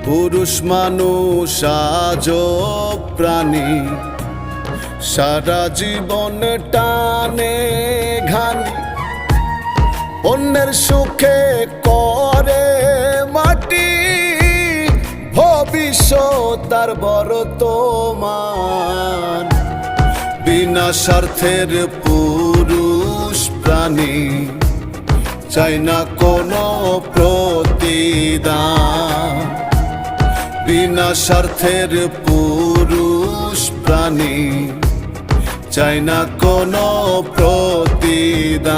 পুরুষ মানুষ আজব প্রাণী, সারা জীবন টানে ঘানি, অন্যের সুখে করে মাটি, ভবিষ্যৎ তার বর্তমান। বিনা স্বার্থের পুরুষ প্রাণী, চাই না কোনো প্রতিদান। বিনা স্বার্থের পুরুষ প্রাণী, চাই না কোনো প্রতিদান।